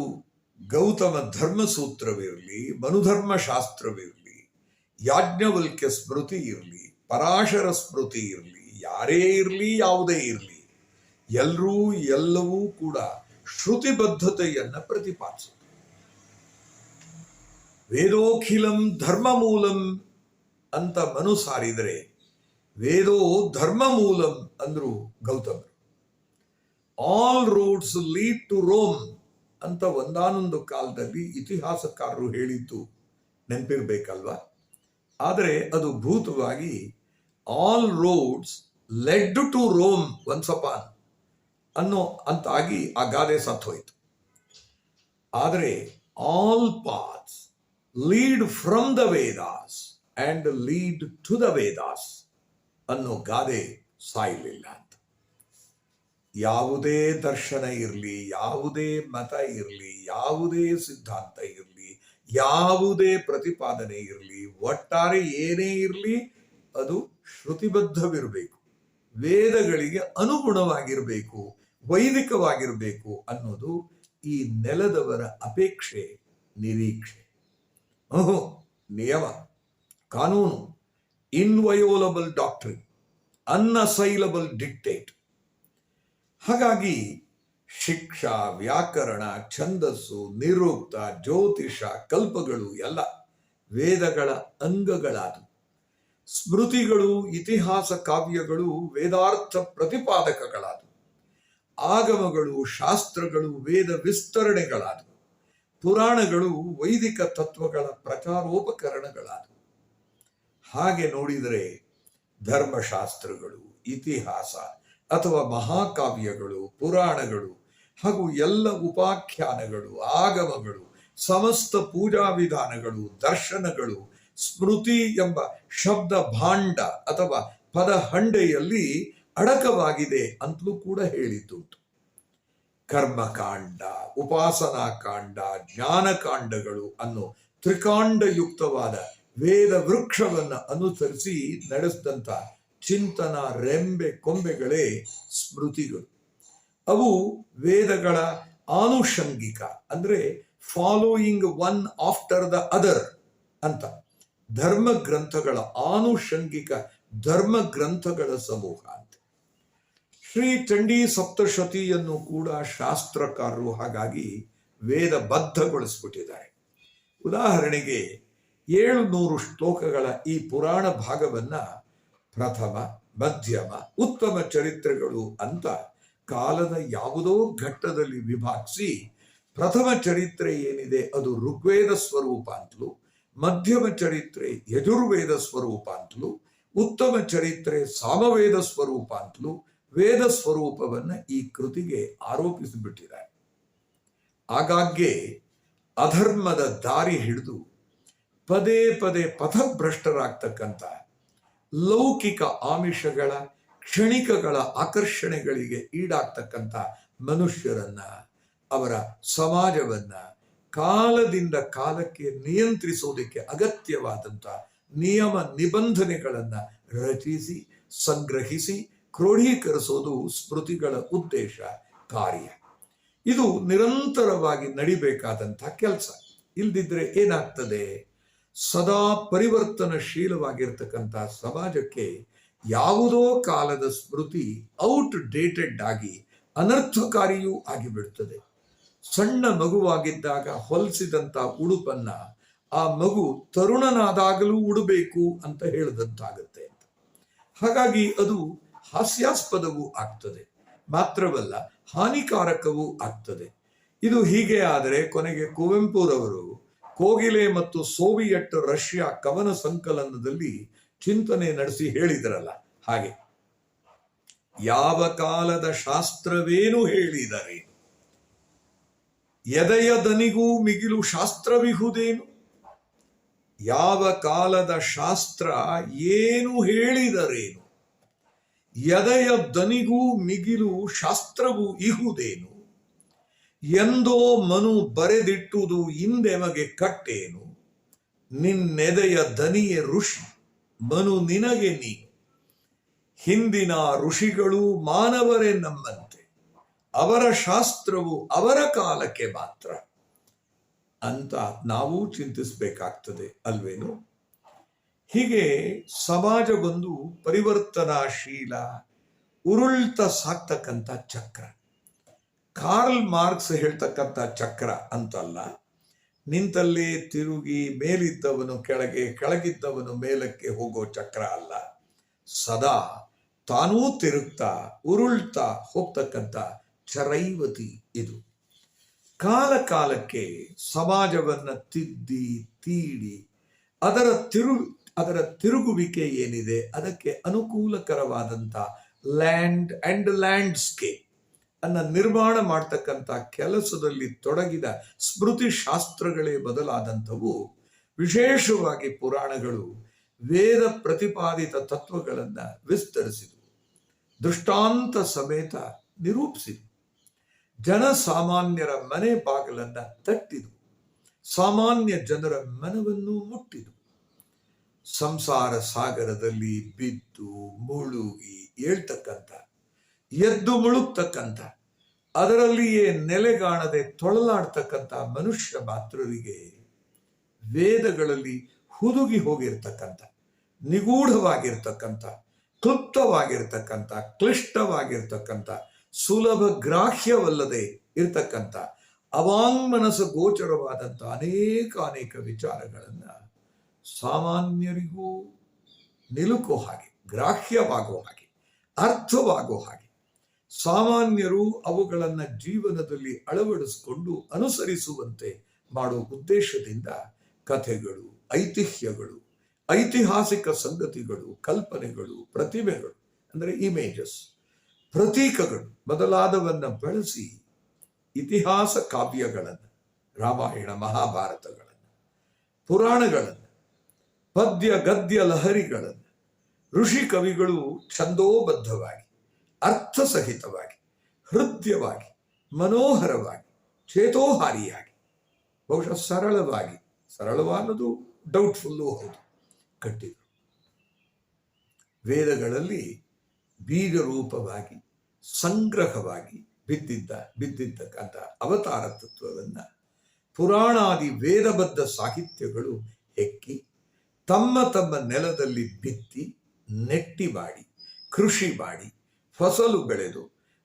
ಗೌತಮ ಧರ್ಮಸೂತ್ರವಿರಲಿ, ಮನುಧರ್ಮ ಶಾಸ್ತ್ರವಿರಲಿ, ಯಾಜ್ಞವಲ್ಕ್ಯ ಸ್ಮೃತಿ ಇರಲಿ, ಪರಾಶರ ಸ್ಮೃತಿ ಇರಲಿ, ಯಾರೇ ಇರಲಿ, ಯಾವುದೇ ಇರಲಿ, ಎಲ್ಲವೂ ಕೂಡ ಶ್ರುತಿಬದ್ಧತೆಯನ್ನ ಪ್ರತಿಪಾದಿಸುತ್ತೆ. ವೇದೋಖಿಲಂ ಧರ್ಮ ಮೂಲಂ ಅಂತ ಮನು ಸಾರಿದರೆ ವೇದೋ ಧರ್ಮ ಮೂಲಂ ಅಂದ್ರು ಗೌತಮರು. All roads lead to Rome ಅಂತ ಒಂದಾನೊಂದು ಕಾಲದಲ್ಲಿ ಇತಿಹಾಸಕಾರರು ಹೇಳಿದ್ದು ನೆನಪಿರ್ಬೇಕಲ್ವಾ. ಆದರೆ ಅದು ಭೂತವಾಗಿ all roads led to Rome once upon ಅಂತಾಗಿ ಆ ಗಾದೆ ಸತ್ತೋಯ್ತು. ಆದರೆ all paths lead from the Vedas and lead to the Vedas ಅನ್ನೋ ಗಾದೆ ಸಾಯಲಿಲ್ಲ ಅಂತ. ಯಾವುದೇ ದರ್ಶನ ಇರಲಿ, ಯಾವುದೇ ಮತ ಇರಲಿ, ಯಾವುದೇ ಸಿದ್ಧಾಂತ ಇರಲಿ, ಯಾವುದೇ ಪ್ರತಿಪಾದನೆ ಇರಲಿ, ಒಟ್ಟಾರೆ ಏನೇ ಇರಲಿ ಅದು ಶ್ರುತಿಬದ್ಧವಿರಬೇಕು, ವೇದಗಳಿಗೆ ಅನುಗುಣವಾಗಿರಬೇಕು, ವೈದಿಕವಾಗಿರಬೇಕು ಅನ್ನೋದು ಈ ನೆಲದವರ ಅಪೇಕ್ಷೆ, ನಿರೀಕ್ಷೆ. ನಿಯಮ, ಕಾನೂನು, ಇನ್ವಯೋಲಬಲ್ ಡಾಕ್ಟ್ರಿನ್, ಅನ್ಅಸೈಲಬಲ್ ಡಿಕ್ಟೇಟ್. ಹಾಗಾಗಿ ಶಿಕ್ಷಾ, ವ್ಯಾಕರಣ, ಛಂದಸ್ಸು, ನಿರುಕ್ತ, ಜ್ಯೋತಿಷ, ಕಲ್ಪಗಳು ಎಲ್ಲ ವೇದಗಳ ಅಂಗಗಳಾದವು. ಸ್ಮೃತಿಗಳು, ಇತಿಹಾಸ ಕಾವ್ಯಗಳು ವೇದಾರ್ಥ ಪ್ರತಿಪಾದಕಗಳಾದವು. ಆಗಮಗಳು, ಶಾಸ್ತ್ರಗಳು ವೇದ ವಿಸ್ತರಣೆಗಳಾದವು. ಪುರಾಣಗಳು ವೈದಿಕ ತತ್ವಗಳ ಪ್ರಚಾರೋಪಕರಣಗಳಾದವು. ಹಾಗೆ ನೋಡಿದರೆ ಧರ್ಮಶಾಸ್ತ್ರಗಳು, ಇತಿಹಾಸ ಅಥವಾ ಮಹಾಕಾವ್ಯಗಳು, ಪುರಾಣಗಳು ಹಾಗೂ ಎಲ್ಲ ಉಪಾಖ್ಯಾನಗಳು, ಆಗಮಗಳು, ಸಮಸ್ತ ಪೂಜಾ ವಿಧಾನಗಳು, ದರ್ಶನಗಳು ಸ್ಮೃತಿ ಎಂಬ ಶಬ್ದ ಭಾಂಡ ಅಥವಾ ಪದಹಂಡೆಯಲ್ಲಿ ಅಡಕವಾಗಿದೆ ಅಂತಲೂ ಕೂಡ ಹೇಳಿದ್ದುಂಟು. ಕರ್ಮಕಾಂಡ, ಉಪಾಸನಾ ಕಾಂಡ, ಜ್ಞಾನಕಾಂಡಗಳು ಅನ್ನೋ ತ್ರಿಕಾಂಡಯುಕ್ತವಾದ ವೇದ ವೃಕ್ಷವನ್ನು ಅನುಸರಿಸಿ ನಡೆಸಿದಂಥ ಚಿಂತನ ರೆಂಬೆ ಕೊಂಬೆಗಳೇ ಸ್ಮೃತಿಗಳು. ಅವು ವೇದಗಳ ಆನುಷಂಗಿಕ, ಅಂದ್ರೆ following one after the other ಅಂತ ಧರ್ಮ ಗ್ರಂಥಗಳ ಆನುಷಂಗಿಕ ಧರ್ಮ ಗ್ರಂಥಗಳ ಸಮೂಹ ಅಂತ. ಶ್ರೀ ಚಂಡೀ ಸಪ್ತಶತಿಯನ್ನು ಕೂಡ ಶಾಸ್ತ್ರಕಾರರು ಹಾಗಾಗಿ ವೇದ ಬದ್ಧಗೊಳಿಸ್ಬಿಟ್ಟಿದ್ದಾರೆ. ಉದಾಹರಣೆಗೆ 700 ಶ್ಲೋಕಗಳ ಈ ಪುರಾಣ ಭಾಗವನ್ನ ಪ್ರಥಮ, ಮಧ್ಯಮ, ಉತ್ತಮ ಚರಿತ್ರೆಗಳು ಅಂತ ಕಾಲದ ಯಾವುದೋ ಘಟ್ಟದಲ್ಲಿ ವಿಭಾಗಿಸಿ, ಪ್ರಥಮ ಚರಿತ್ರೆ ಏನಿದೆ ಅದು ಋಗ್ವೇದ ಸ್ವರೂಪ ಅಂತಲೂ, ಮಧ್ಯಮ ಚರಿತ್ರೆ ಯಜುರ್ವೇದ ಸ್ವರೂಪ ಅಂತಲೂ, ಉತ್ತಮ ಚರಿತ್ರೆ ಸಾಮವೇದ ಸ್ವರೂಪ ಅಂತಲೂ ವೇದ ಸ್ವರೂಪವನ್ನ ಈ ಕೃತಿಗೆ ಆರೋಪಿಸಿಬಿಟ್ಟಿದ್ದಾರೆ. ಆಗಾಗ್ಗೆ ಅಧರ್ಮದ ದಾರಿ ಹಿಡಿದು ಪದೇ ಪದೇ ಪಥಭ್ರಷ್ಟರಾಗ್ತಕ್ಕಂಥ ಲೌಕಿಕ ಆಮಿಷಗಳ, ಕ್ಷಣಿಕಗಳ ಆಕರ್ಷಣೆಗಳಿಗೆ ಈಡಾಗ್ತಕ್ಕಂಥ ಮನುಷ್ಯರನ್ನ, ಅವರ ಸಮಾಜವನ್ನ ಕಾಲದಿಂದ ಕಾಲಕ್ಕೆ ನಿಯಂತ್ರಿಸೋದಕ್ಕೆ ಅಗತ್ಯವಾದಂಥ ನಿಯಮ ನಿಬಂಧನೆಗಳನ್ನ ರಚಿಸಿ, ಸಂಗ್ರಹಿಸಿ, ಕ್ರೋಢೀಕರಿಸೋದು ಸ್ಮೃತಿಗಳ ಉದ್ದೇಶ, ಕಾರ್ಯ. ಇದು ನಿರಂತರವಾಗಿ ನಡಿಬೇಕಾದಂಥ ಕೆಲಸ. ಇಲ್ದಿದ್ರೆ ಏನಾಗ್ತದೆ? ಸದಾ ಪರಿವರ್ತನಶೀಲವಾಗಿರ್ತಕ್ಕಂಥ ಸಮಾಜಕ್ಕೆ ಯಾವುದೋ ಕಾಲದ ಸ್ಮೃತಿ ಔಟ್ ಡೇಟೆಡ್ ಆಗಿ ಅನರ್ಥಕಾರಿಯೂ ಆಗಿಬಿಡ್ತದೆ. ಸಣ್ಣ ಮಗುವಾಗಿದ್ದಾಗ ಹೊಲಿಸಿದಂಥ ಉಡುಪನ್ನ ಆ ಮಗು ತರುಣನಾದಾಗಲೂ ಉಡಬೇಕು ಅಂತ ಹೇಳಿದಂತಾಗುತ್ತೆ ಅಂತ. ಹಾಗಾಗಿ ಅದು ಹಾಸ್ಯಾಸ್ಪದವೂ ಆಗ್ತದೆ, ಮಾತ್ರವಲ್ಲ ಹಾನಿಕಾರಕವೂ ಆಗ್ತದೆ. ಇದು ಹೀಗೆ ಆದರೆ ಕೊನೆಗೆ ಕುವೆಂಪುರವರು ಕೋಗಿಲೆ ಮತ್ತು ಸೋವಿಯಟ್ ರಷ್ಯಾ ಕವನ ಸಂಕಲನದಲ್ಲಿ ಚಿಂತನೆ ನಡೆಸಿ ಹೇಳಿದರಲ್ಲ, ಹಾಗೆ ಯಾವ ಕಾಲದ ಶಾಸ್ತ್ರವೇನು ಹೇಳಿದರೆ ಎದೆಯ ದನಿಗೂ ಮಿಗಿಲು ಶಾಸ್ತ್ರವಿಹುದೇನು. ಯಾವ ಕಾಲದ ಶಾಸ್ತ್ರ ಏನು ಹೇಳಿದರೇನು, ಎದೆಯ ದನಿಗೂ ಮಿಗಿಲು ಶಾಸ್ತ್ರವು ಇಹುದೇನು. ಎಂದೋ ಮನು ಬರೆದಿಟ್ಟುದು ಇಂದೆಮಗೆ ಕಟ್ಟೇನು. ನಿನ್ನೆದೆಯ ದನಿಯೇ ಋಷಿ ಮನು ನಿನಗೆ ನೀನು. ಹಿಂದಿನ ಋಷಿಗಳು ಮಾನವರೇ ನಮ್ಮಂತೆ, ಅವರ ಶಾಸ್ತ್ರವು ಅವರ ಕಾಲಕ್ಕೆ ಮಾತ್ರ ಅಂತ ನಾವು ಚಿಂತಿಸಬೇಕಾಗ್ತದೆ ಅಲ್ವೇನು. ಹೀಗೆ ಸಮಾಜವೊಂದು ಪರಿವರ್ತನಾಶೀಲ, ಉರುಳ್ತ ಸಾಕ್ತಕ್ಕಂಥ ಚಕ್ರ. ಕಾರ್ಲ್ ಮಾರ್ಕ್ಸ್ ಹೇಳ್ತಕ್ಕಂಥ ಚಕ್ರ ಅಂತಲ್ಲ, ನಿಂತಲ್ಲೇ ತಿರುಗಿ ಮೇಲಿದ್ದವನು ಕೆಳಗೆ, ಕೆಳಗಿದ್ದವನು ಮೇಲಕ್ಕೆ ಹೋಗೋ ಚಕ್ರ ಅಲ್ಲ. ಸದಾ ತಾನೂ ತಿರುಗ್ತಾ ಉರುಳ್ತಾ ಹೋಗ್ತಕ್ಕಂಥ ಚರೈವತಿ ಇದು. ಕಾಲ ಕಾಲಕ್ಕೆ ಸಮಾಜವನ್ನ ತಿದ್ದಿ ತೀಡಿ ಅದರ ತಿರುಗುವಿಕೆ ಏನಿದೆ ಅದಕ್ಕೆ ಅನುಕೂಲಕರವಾದಂಥ ಲ್ಯಾಂಡ್ ಅಂಡ್ ಲ್ಯಾಂಡ್ಸ್ಕೇಪ್ ಅನ್ನ ನಿರ್ಮಾಣ ಮಾಡ್ತಕ್ಕಂಥ ಕೆಲಸದಲ್ಲಿ ತೊಡಗಿದ ಸ್ಮೃತಿ ಶಾಸ್ತ್ರಗಳೇ ಬದಲಾದಂಥವು. ವಿಶೇಷವಾಗಿ ಪುರಾಣಗಳು ವೇದ ಪ್ರತಿಪಾದಿತ ತತ್ವಗಳನ್ನು ವಿಸ್ತರಿಸಿದವು, ದೃಷ್ಟಾಂತ ಸಮೇತ ನಿರೂಪಿಸಿದವು, ಜನಸಾಮಾನ್ಯರ ಮನೆ ಬಾಗಿಲನ್ನ ತಟ್ಟಿದವು, ಸಾಮಾನ್ಯ ಜನರ ಮನವನ್ನು ಮುಟ್ಟಿದವು. ಸಂಸಾರ ಸಾಗರದಲ್ಲಿ ಬಿದ್ದು ಮುಳುಗಿ ಏಳ್ತಕ್ಕಂಥ, ಎದ್ದು ಮುಳುಗ್ತಕ್ಕಂಥ, ಅದರಲ್ಲಿಯೇ ನೆಲೆಗಾಣದೆ ತೊಳಲಾಡ್ತಕ್ಕಂಥ ಮನುಷ್ಯ ಮಾತ್ರರಿಗೆ ವೇದಗಳಲ್ಲಿ ಹುದುಗಿ ಹೋಗಿರ್ತಕ್ಕಂಥ, ನಿಗೂಢವಾಗಿರ್ತಕ್ಕಂಥ, ಕ್ಲುಪ್ತವಾಗಿರ್ತಕ್ಕಂಥ, ಕ್ಲಿಷ್ಟವಾಗಿರ್ತಕ್ಕಂಥ, ಸುಲಭ ಗ್ರಾಹ್ಯವಲ್ಲದೆ ಇರ್ತಕ್ಕಂಥ, ಅವಾಂಗ್ಮನಸ ಗೋಚರವಾದಂಥ ಅನೇಕ ವಿಚಾರಗಳನ್ನ ಸಾಮಾನ್ಯರಿಗೂ ನಿಲುಕೋ ಹಾಗೆ, ಗ್ರಾಹ್ಯವಾಗೋ ಹಾಗೆ, ಅರ್ಥವಾಗೋ ಹಾಗೆ, ಸಾಮಾನ್ಯರು ಅವುಗಳನ್ನು ಜೀವನದಲ್ಲಿ ಅಳವಡಿಸಿಕೊಂಡು ಅನುಸರಿಸುವಂತೆ ಮಾಡುವ ಉದ್ದೇಶದಿಂದ ಕಥೆಗಳು, ಐತಿಹ್ಯಗಳು, ಐತಿಹಾಸಿಕ ಸಂಗತಿಗಳು, ಕಲ್ಪನೆಗಳು, ಪ್ರತಿಮೆಗಳು ಅಂದರೆ ಇಮೇಜಸ್, ಪ್ರತೀಕಗಳು ಮೊದಲಾದವನ್ನ ಬಳಸಿ ಇತಿಹಾಸ ಕಾವ್ಯಗಳನ್ನು, ರಾಮಾಯಣ ಮಹಾಭಾರತಗಳನ್ನು, ಪುರಾಣಗಳನ್ನು, ಪದ್ಯ ಗದ್ಯ ಲಹರಿಗಳನ್ನು ಋಷಿ ಕವಿಗಳು ಛಂದೋಬದ್ಧವಾಗಿ, ಅರ್ಥಸಹಿತವಾಗಿ, ಹೃದಯವಾಗಿ, ಮನೋಹರವಾಗಿ, ಚೇತೋಹಾರಿಯಾಗಿ, ಬಹುಶಃ ಸರಳವಾಗಿ, ಸರಳವಾದದು ಡೌಟ್ಫುಲ್ಲು ಹೌದು, ಕಟ್ಟಿದರು. ವೇದಗಳಲ್ಲಿ ಬೀಜರೂಪವಾಗಿ ಸಂಗ್ರಹವಾಗಿ ಬಿದ್ದಿದ್ದಕ್ಕಂಥ ಅವತಾರ ತತ್ವವನ್ನು ಪುರಾಣಾದಿ ವೇದಬದ್ಧ ಸಾಹಿತ್ಯಗಳು ಹೆಕ್ಕಿ ತಮ್ಮ ತಮ್ಮ ನೆಲದಲ್ಲಿ ಬಿತ್ತಿ ನೆಟ್ಟಿ ಮಾಡಿ, ಕೃಷಿ ಮಾಡಿ, ಫಸಲು ಬೆಳೆದು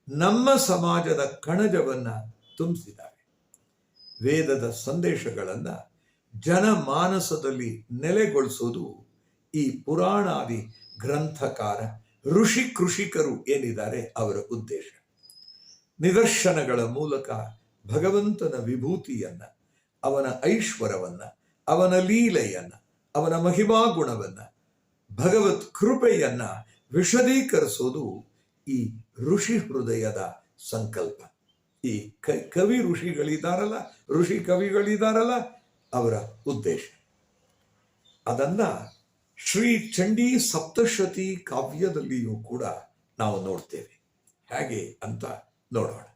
ನಮ್ಮ ಸಮಾಜದ ಕಣಜವನ್ನ ತುಂಬಿಸಿದ್ದಾರೆ. ವೇದದ ಸಂದೇಶಗಳನ್ನ ಜನಮಾನಸದಲ್ಲಿ ನೆಲೆಗೊಳಿಸೋದು ಈ ಪುರಾಣಾದಿ ಗ್ರಂಥಕಾರ ಋಷಿ ಕೃಷಿಕರು ಏನಿದ್ದಾರೆ ಅವರ ಉದ್ದೇಶ. ನಿದರ್ಶನಗಳ ಮೂಲಕ ಭಗವಂತನ ವಿಭೂತಿಯನ್ನ, ಅವನ ಐಶ್ವರವನ್ನ, ಅವನ ಲೀಲೆಯನ್ನ, ಅವನ ಮಹಿಮಾ ಗುಣವನ್ನ, ಭಗವತ್ ಕೃಪೆಯನ್ನ ವಿಶದೀಕರಿಸೋದು ಈ ಋಷಿ ಹೃದಯದ ಸಂಕಲ್ಪ. ಈ ಕವಿ ಋಷಿಗಳಿದ್ದಾರಲ್ಲ, ಋಷಿ ಕವಿಗಳಿದ್ದಾರಲ್ಲ, ಅವರ ಉದ್ದೇಶ. ಅದನ್ನ ಶ್ರೀ ಚಂಡೀ ಸಪ್ತಶತಿ ಕಾವ್ಯದಲ್ಲಿಯೂ ಕೂಡ ನಾವು ನೋಡ್ತೇವೆ. ಹೇಗೆ ಅಂತ ನೋಡೋಣ.